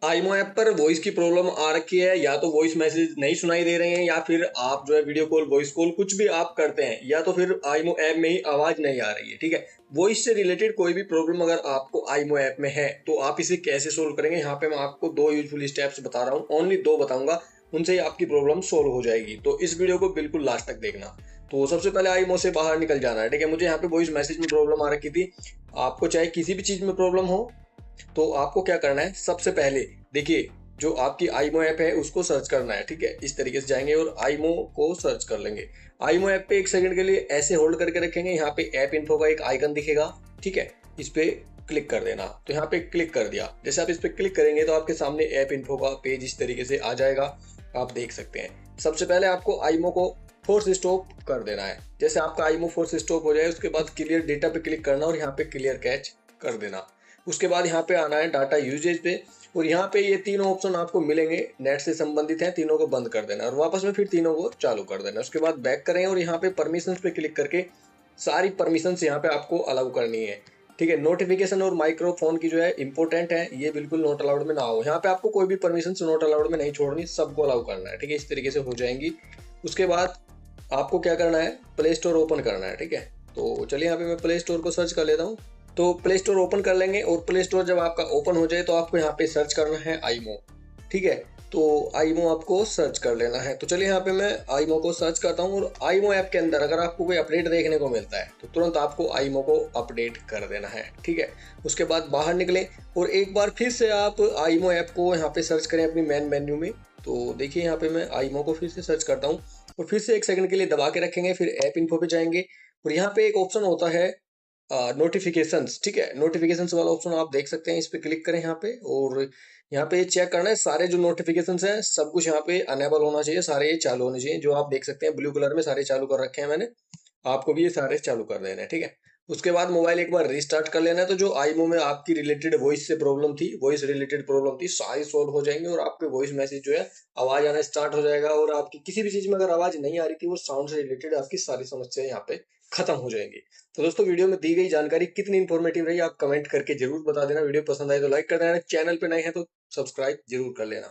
IMO app पर voice की problem आ रखी है, या तो वॉइस मैसेज नहीं सुनाई दे रहे हैं, या फिर आप जो है वीडियो कॉल, वॉइस कॉल कुछ भी आप करते हैं, या तो फिर आईमो ऐप में ही आवाज नहीं आ रही है। ठीक है, वॉइस से रिलेटेड कोई भी प्रॉब्लम अगर आपको आईमो ऐप में है तो आप इसे कैसे सोल्व करेंगे, यहाँ पे मैं आपको दो यूजफुल स्टेप्स बता रहा हूँ, ओनली दो बताऊंगा, उनसे ही आपकी प्रॉब्लम सोल्व हो जाएगी। तो इस वीडियो को बिल्कुल लास्ट तक देखना। तो सबसे पहले आईमो से बाहर निकल जाना है। ठीक है, मुझे यहाँ पे वॉइस मैसेज में प्रॉब्लम आ रखी थी। आपको चाहे किसी भी चीज में प्रॉब्लम हो तो आपको क्या करना है, सबसे पहले देखिए, जो आपकी आईमो ऐप है उसको सर्च करना है। ठीक है, इस तरीके से जाएंगे और आईमो को सर्च कर लेंगे। आईमो ऐप पे एक सेकंड के लिए ऐसे होल्ड करके रखेंगे, यहाँ पे ऐप इन्फो का एक आइकन दिखेगा। ठीक है, इस पे क्लिक कर देना। तो यहाँ पे क्लिक कर दिया, जैसे आप इस पे क्लिक करेंगे तो आपके सामने ऐप इन्फो का पेज इस तरीके से आ जाएगा, आप देख सकते हैं। सबसे पहले आपको आईमो को फोर्स स्टॉप कर देना है। जैसे आपका आईमो फोर्स स्टॉप हो जाए उसके बाद क्लियर डेटा पे क्लिक करना और यहाँ पे क्लियर कैच कर देना। उसके बाद यहाँ पे आना है डाटा यूजेज पे, और यहाँ पे ये तीनों ऑप्शन आपको मिलेंगे, नेट से संबंधित हैं, तीनों को बंद कर देना और वापस में फिर तीनों को चालू कर देना। उसके बाद बैक करें और यहाँ पे परमिशंस पे क्लिक करके सारी परमिशंस यहाँ पे आपको अलाउ करनी है। ठीक है, नोटिफिकेशन और माइक्रोफोन की जो है इंपॉर्टेंट है, ये बिल्कुल नॉट अलाउड में ना हो। यहाँ पे आपको कोई भी परमिशन नॉट अलाउड में नहीं छोड़नी, सबको अलाउ करना है। ठीक है, इस तरीके से हो जाएंगी। उसके बाद आपको क्या करना है, प्ले स्टोर ओपन करना है। ठीक है, तो चलिए यहाँ पे मैं प्ले स्टोर को सर्च कर लेता हूँ। तो प्ले स्टोर ओपन कर लेंगे और प्ले स्टोर जब आपका ओपन हो जाए तो आपको यहाँ पे सर्च करना है आईमो। ठीक है, तो आईमो आपको सर्च कर लेना है। तो चलिए यहाँ पे मैं आईमो को सर्च करता हूँ, और आईमो ऐप के अंदर अगर आपको कोई अपडेट देखने को मिलता है तो तुरंत आपको आईमो को अपडेट कर देना है। ठीक है, उसके बाद बाहर निकलें और एक बार फिर से आप आईमो ऐप को यहाँ पे सर्च करें अपनी मेन मेन्यू में। तो देखिए यहाँ पे मैं आईमो को फिर से सर्च करता हूँ और फिर से एक सेकंड के लिए दबा के रखेंगे, फिर ऐप इन्फो पे जाएंगे और यहाँ पे एक ऑप्शन होता है नोटिफिकेशंस। ठीक है, नोटिफिकेशंस वाला ऑप्शन आप देख सकते हैं, इस पे क्लिक करें यहाँ पे, और यहाँ पे चेक करना है सारे जो नोटिफिकेशंस हैं सब कुछ यहाँ पे अनेबल होना चाहिए, सारे ये चालू होने चाहिए। जो आप देख सकते हैं ब्लू कलर में सारे चालू कर रखे हैं मैंने, आपको भी ये सारे चालू कर देना है। ठीक है, उसके बाद मोबाइल एक बार रिस्टार्ट कर लेना है, तो जो आईमो में आपकी रिलेटेड वॉइस से प्रॉब्लम थी, वॉइस रिलेटेड प्रॉब्लम थी, सारी सोल्व हो जाएंगी और आपके वॉइस मैसेज जो है आवाज आना स्टार्ट हो जाएगा। और आपकी किसी भी चीज में अगर आवाज नहीं आ रही थी, वो साउंड से रिलेटेड आपकी सारी समस्याएं यहाँ पे खत्म हो जाएंगी। तो दोस्तों, वीडियो में दी गई जानकारी कितनी इंफॉर्मेटिव रही आप कमेंट करके जरूर बता देना। वीडियो पसंद आए तो लाइक कर देना, चैनल पे नए हैं तो सब्सक्राइब जरूर कर लेना।